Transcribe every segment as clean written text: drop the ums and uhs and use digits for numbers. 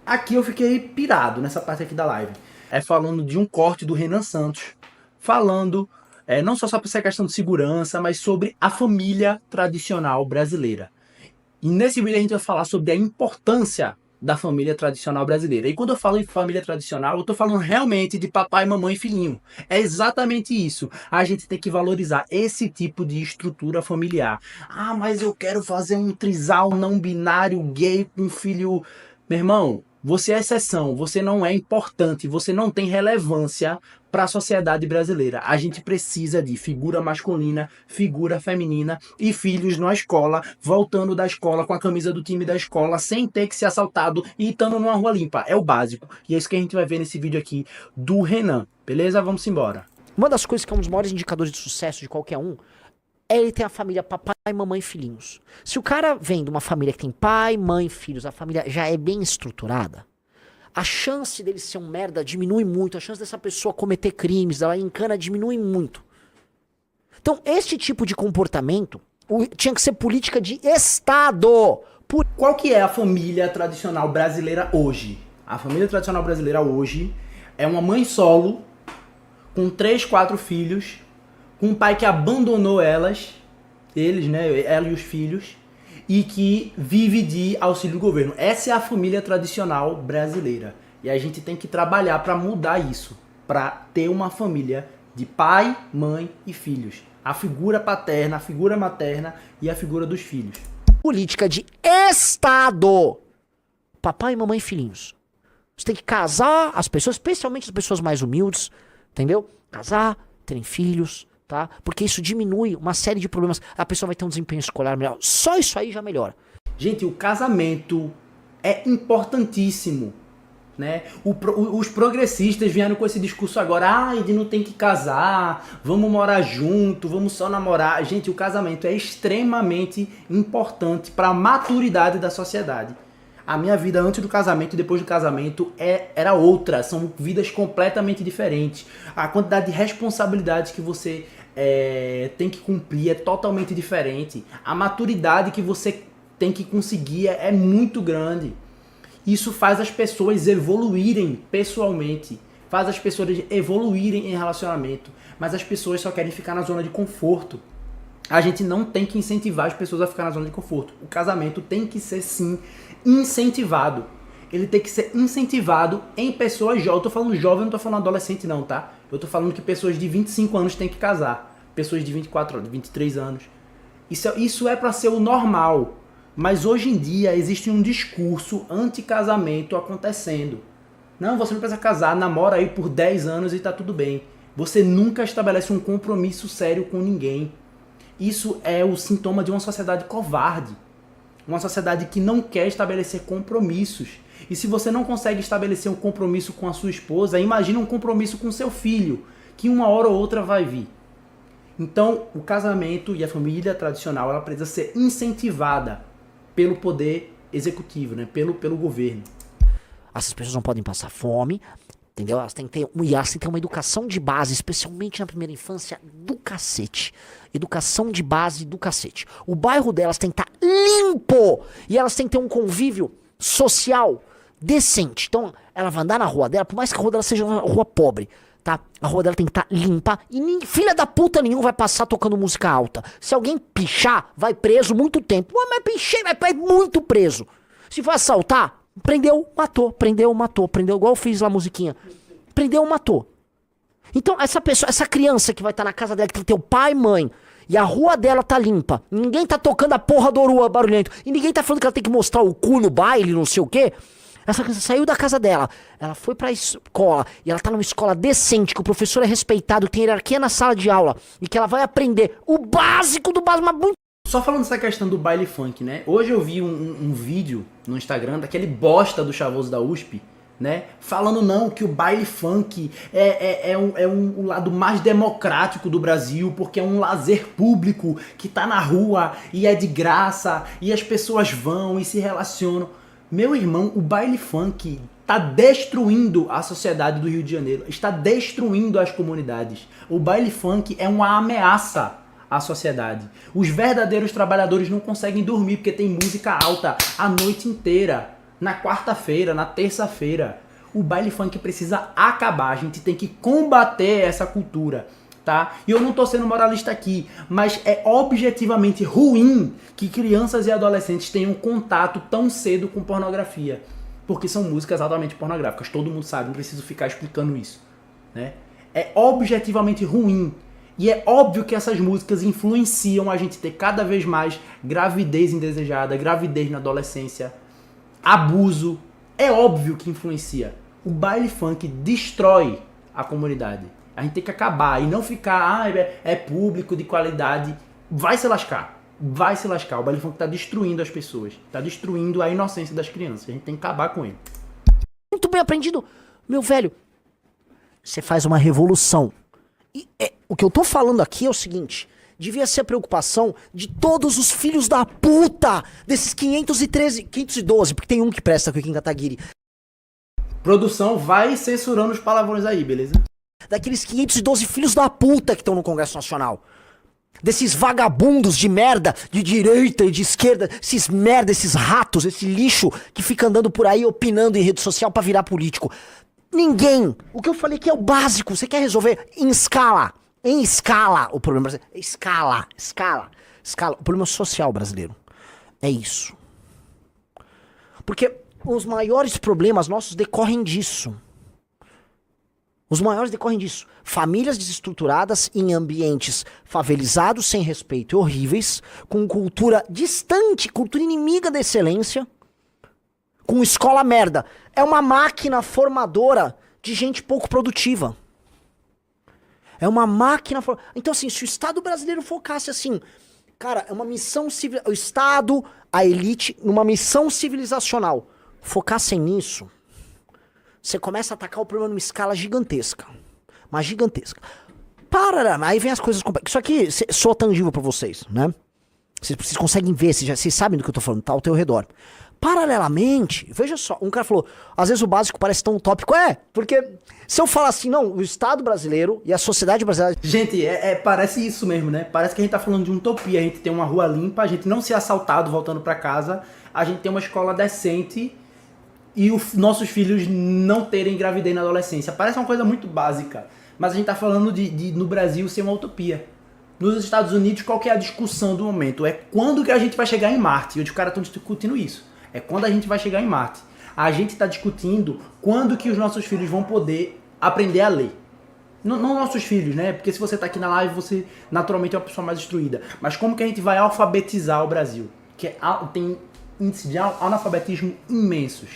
Aqui eu fiquei pirado nessa parte aqui da live. É falando de um corte do Renan Santos, falando não só sobre essa questão de segurança, mas sobre a família tradicional brasileira. E nesse vídeo a gente vai falar sobre a importância da família tradicional brasileira. E quando eu falo em família tradicional, eu tô falando realmente de papai, mamãe e filhinho. É exatamente isso. A gente tem que valorizar esse tipo de estrutura familiar. Ah, mas eu quero fazer um trisal não binário gay com filho. Meu irmão, você é exceção, você não é importante, você não tem relevância para a sociedade brasileira. A gente precisa de figura masculina, figura feminina e filhos na escola, voltando da escola com a camisa do time da escola, sem ter que ser assaltado e estando numa rua limpa. É o básico. E é isso que a gente vai ver nesse vídeo aqui do Renan. Beleza? Vamos embora. Uma das coisas que é um dos maiores indicadores de sucesso de qualquer um é ele ter a família papai, mamãe e filhinhos. Se o cara vem de uma família que tem pai, mãe e filhos, a família já é bem estruturada, a chance dele ser um merda diminui muito, a chance dessa pessoa cometer crimes, ela encana, diminui muito. Então, este tipo de comportamento tinha que ser política de Estado. Qual que é a família tradicional brasileira hoje? A família tradicional brasileira hoje é uma mãe solo, com 3, 4 filhos, com um pai que abandonou eles, né, ela e os filhos, e que vive de auxílio do governo. Essa é a família tradicional brasileira. E a gente tem que trabalhar para mudar isso, para ter uma família de pai, mãe e filhos. A figura paterna, a figura materna e a figura dos filhos. Política de Estado. Papai, mamãe e filhinhos. Você tem que casar as pessoas, especialmente as pessoas mais humildes, entendeu? Casar, terem filhos, tá? Porque isso diminui uma série de problemas. A pessoa vai ter um desempenho escolar melhor. Só isso aí já melhora. Gente, o casamento é importantíssimo, né? Os progressistas vieram com esse discurso agora, ele não tem que casar, vamos morar junto, vamos só namorar. Gente, o casamento é extremamente importante para a maturidade da sociedade. A minha vida antes do casamento e depois do casamento era outra, são vidas completamente diferentes. A quantidade de responsabilidades que você tem que cumprir é totalmente diferente. A maturidade que você tem que conseguir é muito grande. Isso faz as pessoas evoluírem pessoalmente, faz as pessoas evoluírem em relacionamento, mas as pessoas só querem ficar na zona de conforto. A gente não tem que incentivar as pessoas a ficar na zona de conforto. O casamento tem que ser, sim, incentivado. Ele tem que ser incentivado em pessoas jovens. Eu tô falando jovem, não tô falando adolescente não, tá? Eu tô falando que pessoas de 25 anos têm que casar. Pessoas de 24 anos, de 23 anos. Isso é para ser o normal. Mas hoje em dia existe um discurso anti-casamento acontecendo. Não, você não precisa casar, namora aí por 10 anos e tá tudo bem. Você nunca estabelece um compromisso sério com ninguém. Isso é o sintoma de uma sociedade covarde. Uma sociedade que não quer estabelecer compromissos. E se você não consegue estabelecer um compromisso com a sua esposa, imagine um compromisso com seu filho, que uma hora ou outra vai vir. Então, o casamento e a família tradicional, ela precisa ser incentivada pelo poder executivo, né? pelo governo. Essas pessoas não podem passar fome, entendeu? Elas têm que ter uma educação de base, especialmente na primeira infância, do cacete. Educação de base do cacete. O bairro delas tem que estar limpo e elas têm que ter um convívio social decente. Então, ela vai andar na rua dela, por mais que a rua dela seja uma rua pobre, tá? A rua dela tem que estar limpa e filha da puta nenhum vai passar tocando música alta. Se alguém pichar, vai preso muito tempo. Mas pichei, vai muito preso. Se for assaltar, prendeu, matou, prendeu igual eu fiz lá a musiquinha. Prendeu, matou. Então, essa criança que vai estar na casa dela, que tem que ter o pai e mãe, e a rua dela tá limpa, ninguém tá tocando a porra do Orua barulhento, e ninguém tá falando que ela tem que mostrar o cu no baile, não sei o quê. Essa criança saiu da casa dela, ela foi pra escola, e ela tá numa escola decente, que o professor é respeitado, que tem hierarquia na sala de aula, e que ela vai aprender o básico do básico, mas muito. Só falando dessa questão do baile funk, né? Hoje eu vi um vídeo no Instagram daquele bosta do Chavoso da USP, né? Falando não, que o baile funk é um lado mais democrático do Brasil, porque é um lazer público que tá na rua e é de graça, e as pessoas vão e se relacionam. Meu irmão, o baile funk está destruindo a sociedade do Rio de Janeiro, está destruindo as comunidades. O baile funk é uma ameaça à sociedade. Os verdadeiros trabalhadores não conseguem dormir porque tem música alta a noite inteira. na quarta-feira, na terça-feira. O baile funk precisa acabar, a gente tem que combater essa cultura, tá? E eu não tô sendo moralista aqui, mas é objetivamente ruim que crianças e adolescentes tenham contato tão cedo com pornografia, porque são músicas altamente pornográficas, todo mundo sabe, não preciso ficar explicando isso, né? É objetivamente ruim. E é óbvio que essas músicas influenciam a gente ter cada vez mais gravidez indesejada, gravidez na adolescência, abuso. É óbvio que influencia. O baile funk destrói a comunidade. A gente tem que acabar e não ficar, é público de qualidade. Vai se lascar. Vai se lascar. O baile funk tá destruindo as pessoas. Tá destruindo a inocência das crianças. A gente tem que acabar com ele. Muito bem aprendido. Meu velho, você faz uma revolução. E o que eu tô falando aqui é o seguinte: devia ser a preocupação de todos os filhos da puta desses 512, porque tem um que presta aqui em Kataguiri. Produção, vai censurando os palavrões aí, beleza? Daqueles 512 filhos da puta que estão no Congresso Nacional. Desses vagabundos de merda, de direita e de esquerda, esses merda, esses ratos, esse lixo que fica andando por aí opinando em rede social pra virar político. Ninguém. O que eu falei aqui é o básico. Você quer resolver em escala. Em escala o problema brasileiro. Escala. O problema social brasileiro. É isso. Porque os maiores problemas nossos decorrem disso. Famílias desestruturadas em ambientes favelizados, sem respeito e horríveis, com cultura distante, cultura inimiga da excelência, com escola merda. É uma máquina formadora de gente pouco produtiva. Então, assim, se o Estado brasileiro focasse assim, cara, é uma missão civil, o Estado, a elite, numa missão civilizacional, focassem nisso, você começa a atacar o problema numa escala gigantesca. Mas gigantesca. Aí vem as coisas complexas. Isso aqui soa tangível pra vocês, né? Vocês conseguem ver, vocês sabem do que eu tô falando, tá ao teu redor. Paralelamente, veja só, um cara falou, às vezes o básico parece tão utópico. Porque se eu falar assim, não, o Estado brasileiro e a sociedade brasileira... Gente, parece isso mesmo, né? Parece que a gente tá falando de utopia. A gente tem uma rua limpa, a gente não ser assaltado voltando pra casa, a gente tem uma escola decente e os nossos filhos não terem gravidez na adolescência. Parece uma coisa muito básica, mas a gente tá falando de no Brasil ser uma utopia. Nos Estados Unidos, qual que é a discussão do momento? É quando que a gente vai chegar em Marte. E os caras estão discutindo isso. É quando a gente vai chegar em Marte. A gente está discutindo quando que os nossos filhos vão poder aprender a ler. Não nossos filhos, né? Porque se você está aqui na live, você naturalmente é uma pessoa mais instruída. Mas como que a gente vai alfabetizar o Brasil? Que tem índice de analfabetismo imensos.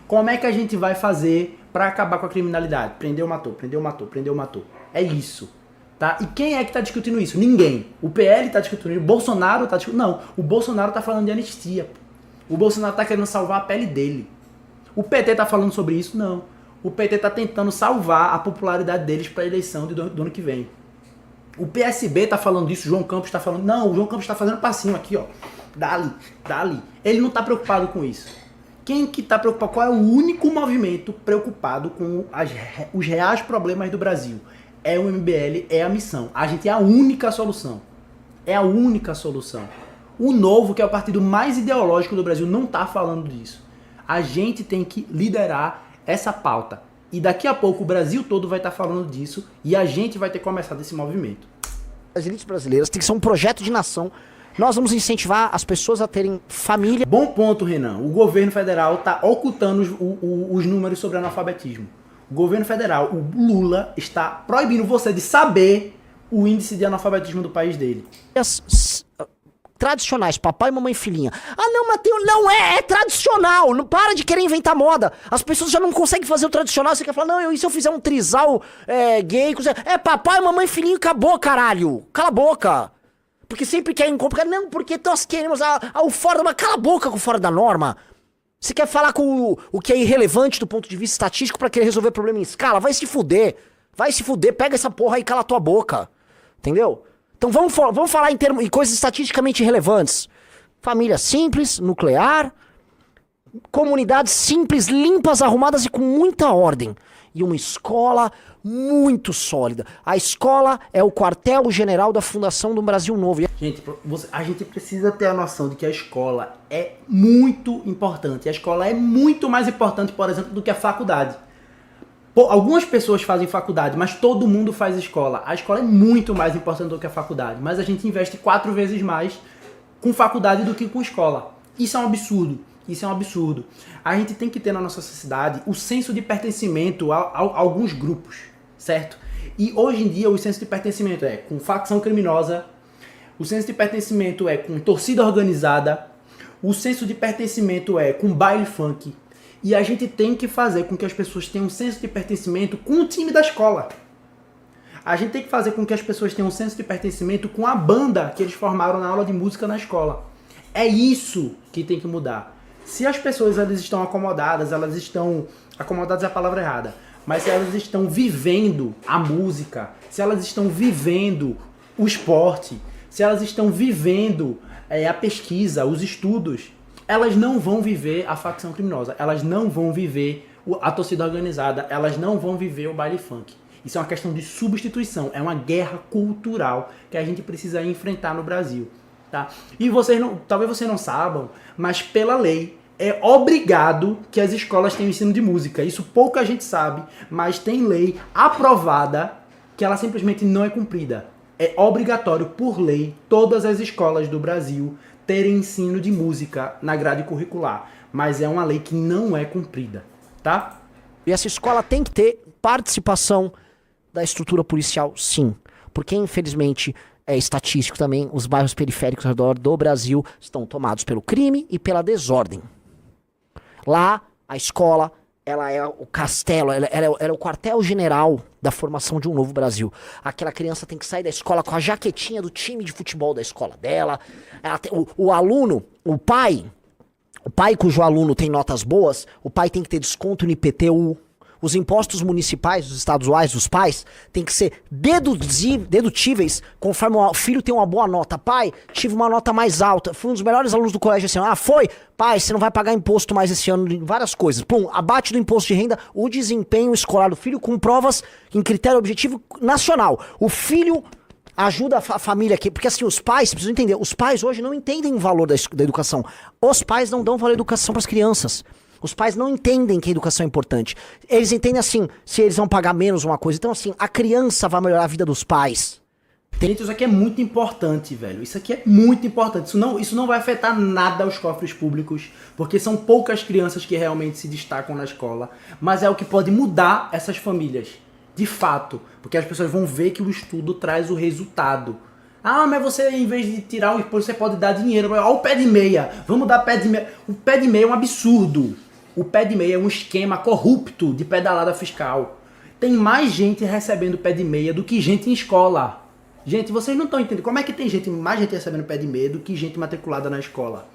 Como é que a gente vai fazer para acabar com a criminalidade? Prendeu, matou, prendeu, matou, prendeu, matou. É isso. Tá? E quem é que está discutindo isso? Ninguém. O PL está discutindo, o Bolsonaro está discutindo. Não, o Bolsonaro está falando de anistia. O Bolsonaro tá querendo salvar a pele dele. O PT tá falando sobre isso? Não. O PT tá tentando salvar a popularidade deles para a eleição do ano que vem. O PSB tá falando disso, o João Campos tá falando... Não, o João Campos tá fazendo passinho aqui, ó. Dali. Ele não tá preocupado com isso. Quem que tá preocupado? Qual é o único movimento preocupado com os reais problemas do Brasil? É o MBL, é a missão. A gente é a única solução. É a única solução. O Novo, que é o partido mais ideológico do Brasil, não está falando disso. A gente tem que liderar essa pauta. E daqui a pouco o Brasil todo vai estar falando disso e a gente vai ter começado esse movimento. As elites brasileiras tem que ser um projeto de nação. Nós vamos incentivar as pessoas a terem família. Bom ponto, Renan. O governo federal está ocultando os números sobre analfabetismo. O governo federal, o Lula, está proibindo você de saber o índice de analfabetismo do país dele. Tradicionais, papai, mamãe, filhinha. Ah, não, Matheus, não é tradicional. Não para de querer inventar moda. As pessoas já não conseguem fazer o tradicional. Você quer falar, não, e se eu fizer um trisal gay? Papai, mamãe, filhinho, acabou, caralho. Cala a boca. Porque sempre querem complicar. Não, porque nós queremos o fora da norma. Cala a boca com o fora da norma. Você quer falar com o que é irrelevante do ponto de vista estatístico pra querer resolver problema em escala? Vai se fuder. Pega essa porra aí e cala a tua boca. Entendeu? Então vamos falar em coisas estatisticamente relevantes. Família simples, nuclear, Comunidades simples, limpas, arrumadas e com muita ordem. E uma escola muito sólida. A escola é o quartel-general da fundação do Brasil Novo. Gente, a gente precisa ter a noção de que a escola é muito importante. A escola é muito mais importante, por exemplo, do que a faculdade. Algumas pessoas fazem faculdade, mas todo mundo faz escola. A escola é muito mais importante do que a faculdade. Mas a gente investe 4 vezes mais com faculdade do que com escola. Isso é um absurdo. Isso é um absurdo. A gente tem que ter na nossa sociedade o senso de pertencimento a alguns grupos, certo? E hoje em dia o senso de pertencimento é com facção criminosa, o senso de pertencimento é com torcida organizada, o senso de pertencimento é com baile funk. E a gente tem que fazer com que as pessoas tenham um senso de pertencimento com o time da escola. A gente tem que fazer com que as pessoas tenham um senso de pertencimento com a banda que eles formaram na aula de música na escola. É isso que tem que mudar. Se as pessoas elas estão acomodadas, acomodadas é a palavra errada, mas se elas estão vivendo a música, se elas estão vivendo o esporte, se elas estão vivendo a pesquisa, os estudos, elas não vão viver a facção criminosa, elas não vão viver a torcida organizada, elas não vão viver o baile funk. Isso é uma questão de substituição, é uma guerra cultural que a gente precisa enfrentar no Brasil. Tá? E talvez vocês não saibam, mas pela lei é obrigado que as escolas tenham ensino de música. Isso pouca gente sabe, mas tem lei aprovada que ela simplesmente não é cumprida. É obrigatório, por lei, todas as escolas do Brasil terem ensino de música na grade curricular. Mas é uma lei que não é cumprida, tá? E essa escola tem que ter participação da estrutura policial, sim. Porque, infelizmente, é estatístico também, os bairros periféricos ao redor do Brasil estão tomados pelo crime e pela desordem. Lá, a escola, ela é o castelo, ela é o quartel-general da formação de um novo Brasil. Aquela criança tem que sair da escola com a jaquetinha do time de futebol da escola dela. O aluno, o pai cujo aluno tem notas boas, o pai tem que ter desconto no IPTU. Os impostos municipais, os estaduais dos pais, tem que ser dedutíveis conforme o filho tem uma boa nota. Pai, tive uma nota mais alta, fui um dos melhores alunos do colégio esse ano. Ah, foi? Pai, você não vai pagar imposto mais esse ano em várias coisas. Pum, abate do imposto de renda o desempenho escolar do filho com provas em critério objetivo nacional. O filho ajuda a família aqui, porque assim, os pais, precisam entender, os pais hoje não entendem o valor da educação. Os pais não dão valor à educação para as crianças. Os pais não entendem que a educação é importante. Eles entendem assim, se eles vão pagar menos uma coisa. Então assim, a criança vai melhorar a vida dos pais. Gente, isso aqui é muito importante, velho. Isso aqui é muito importante. Isso não vai afetar nada aos cofres públicos, porque são poucas crianças que realmente se destacam na escola. Mas é o que pode mudar essas famílias, de fato. Porque as pessoas vão ver que o estudo traz o resultado. Ah, mas você, em vez de tirar o imposto, você pode dar dinheiro. Olha o pé de meia. Vamos dar pé de meia. O pé de meia é um absurdo. O pé de meia é um esquema corrupto de pedalada fiscal. Tem mais gente recebendo pé de meia do que gente em escola. Gente, vocês não estão entendendo. Como é que tem mais gente recebendo pé de meia do que gente matriculada na escola?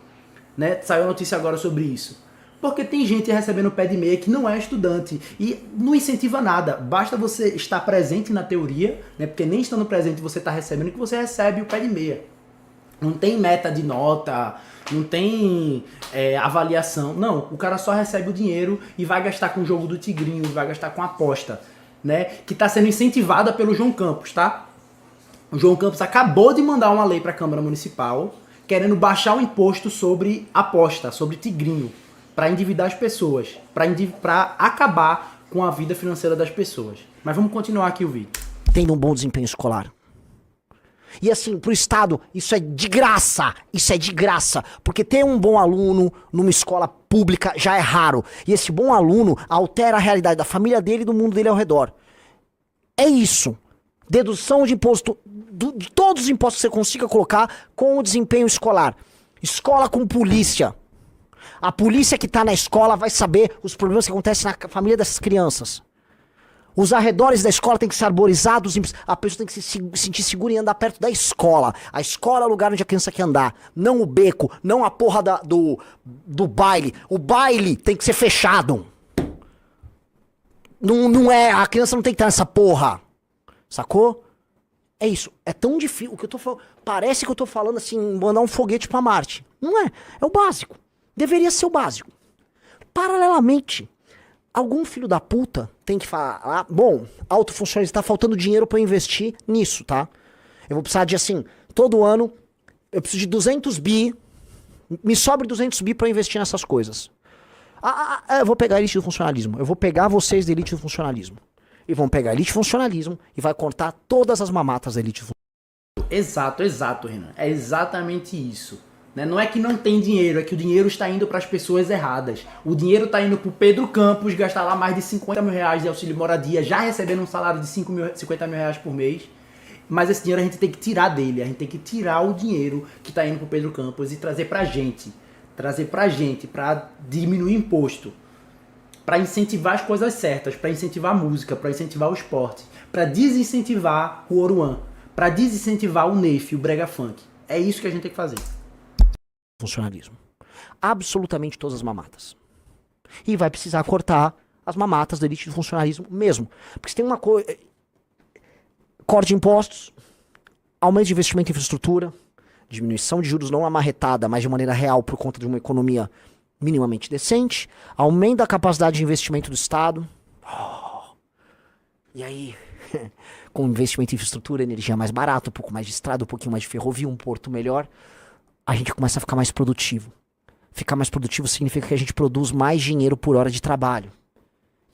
Né? Saiu a notícia agora sobre isso. Porque tem gente recebendo pé de meia que não é estudante e não incentiva nada. Basta você estar presente na teoria, né? Porque nem estando presente você está recebendo, que você recebe o pé de meia. Não tem meta de nota, não tem avaliação. Não, o cara só recebe o dinheiro e vai gastar com o jogo do Tigrinho, vai gastar com aposta, né? Que está sendo incentivada pelo João Campos, tá? O João Campos acabou de mandar uma lei para a Câmara Municipal querendo baixar o imposto sobre aposta, sobre Tigrinho, para endividar as pessoas, para acabar com a vida financeira das pessoas. Mas vamos continuar aqui o vídeo. Tendo um bom desempenho escolar. E assim, pro Estado, isso é de graça. Isso é de graça. Porque ter um bom aluno numa escola pública já é raro. E esse bom aluno altera a realidade da família dele e do mundo dele ao redor. É isso. Dedução de imposto, de todos os impostos que você consiga colocar com o desempenho escolar. Escola com polícia. A polícia que tá na escola vai saber os problemas que acontecem na família dessas crianças. Os arredores da escola tem que ser arborizados, a pessoa tem que se sentir segura e andar perto da escola. A escola é o lugar onde a criança quer andar, não o beco, não a porra do baile. O baile tem que ser fechado. Não é, a criança não tem que estar nessa porra. Sacou? É isso, é tão difícil, o que eu tô falando, parece que eu tô falando assim, mandar um foguete pra Marte. Não é, é o básico. Deveria ser o básico. Paralelamente, algum filho da puta tem que falar, bom, autofuncionalista, tá faltando dinheiro pra eu investir nisso, tá? Eu vou precisar de, assim, todo ano, eu preciso de 200 bi, me sobre 200 bi pra eu investir nessas coisas. Eu vou pegar a elite do funcionalismo, eu vou pegar vocês da elite do funcionalismo. E vão pegar a elite do funcionalismo e vai cortar todas as mamatas da elite do funcionalismo. Exato, Renan. É exatamente isso. Né? Não é que não tem dinheiro, é que o dinheiro está indo para as pessoas erradas. O dinheiro está indo para o Pedro Campos gastar lá mais de 50 mil reais de auxílio moradia, já recebendo um salário de 50 mil reais por mês. Mas esse dinheiro a gente tem que tirar dele, a gente tem que tirar o dinheiro que está indo para o Pedro Campos e trazer para a gente. Trazer para a gente, para diminuir imposto. Para incentivar as coisas certas, para incentivar a música, para incentivar o esporte, para desincentivar o Oruan, para desincentivar o Neif, o Brega Funk. É isso que a gente tem que fazer. Funcionalismo. Absolutamente todas as mamatas. E vai precisar cortar as mamatas da elite do funcionalismo mesmo. Porque se tem uma coisa... Corte de impostos, aumento de investimento em infraestrutura, diminuição de juros não amarretada, mas de maneira real por conta de uma economia minimamente decente, aumento da capacidade de investimento do Estado. E aí, com investimento em infraestrutura, energia mais barata, um pouco mais de estrada, um pouquinho mais de ferrovia, um porto melhor, a gente começa a ficar mais produtivo. Ficar mais produtivo significa que a gente produz mais dinheiro por hora de trabalho.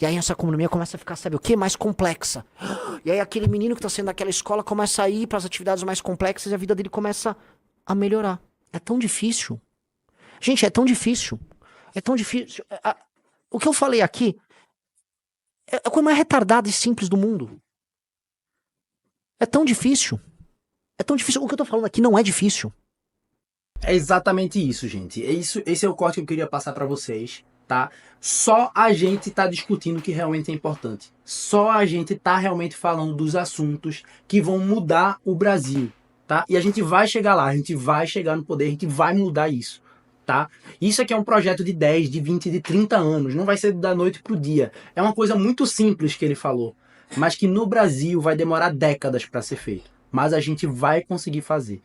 E aí essa economia começa a ficar, sabe o quê? Mais complexa. E aí aquele menino que tá saindo daquela escola começa a ir para as atividades mais complexas e a vida dele começa a melhorar. É tão difícil. Gente, é tão difícil. É tão difícil. O que eu falei aqui é a coisa mais retardada e simples do mundo. É tão difícil. É tão difícil. O que eu tô falando aqui não é difícil. É exatamente isso, gente. Esse é o corte que eu queria passar para vocês, tá? Só a gente tá discutindo o que realmente é importante. Só a gente tá realmente falando dos assuntos que vão mudar o Brasil, tá? E a gente vai chegar lá, a gente vai chegar no poder, a gente vai mudar isso, tá? Isso aqui é um projeto de 10, de 20, de 30 anos, não vai ser da noite pro dia. É uma coisa muito simples que ele falou, mas que no Brasil vai demorar décadas para ser feito. Mas a gente vai conseguir fazer.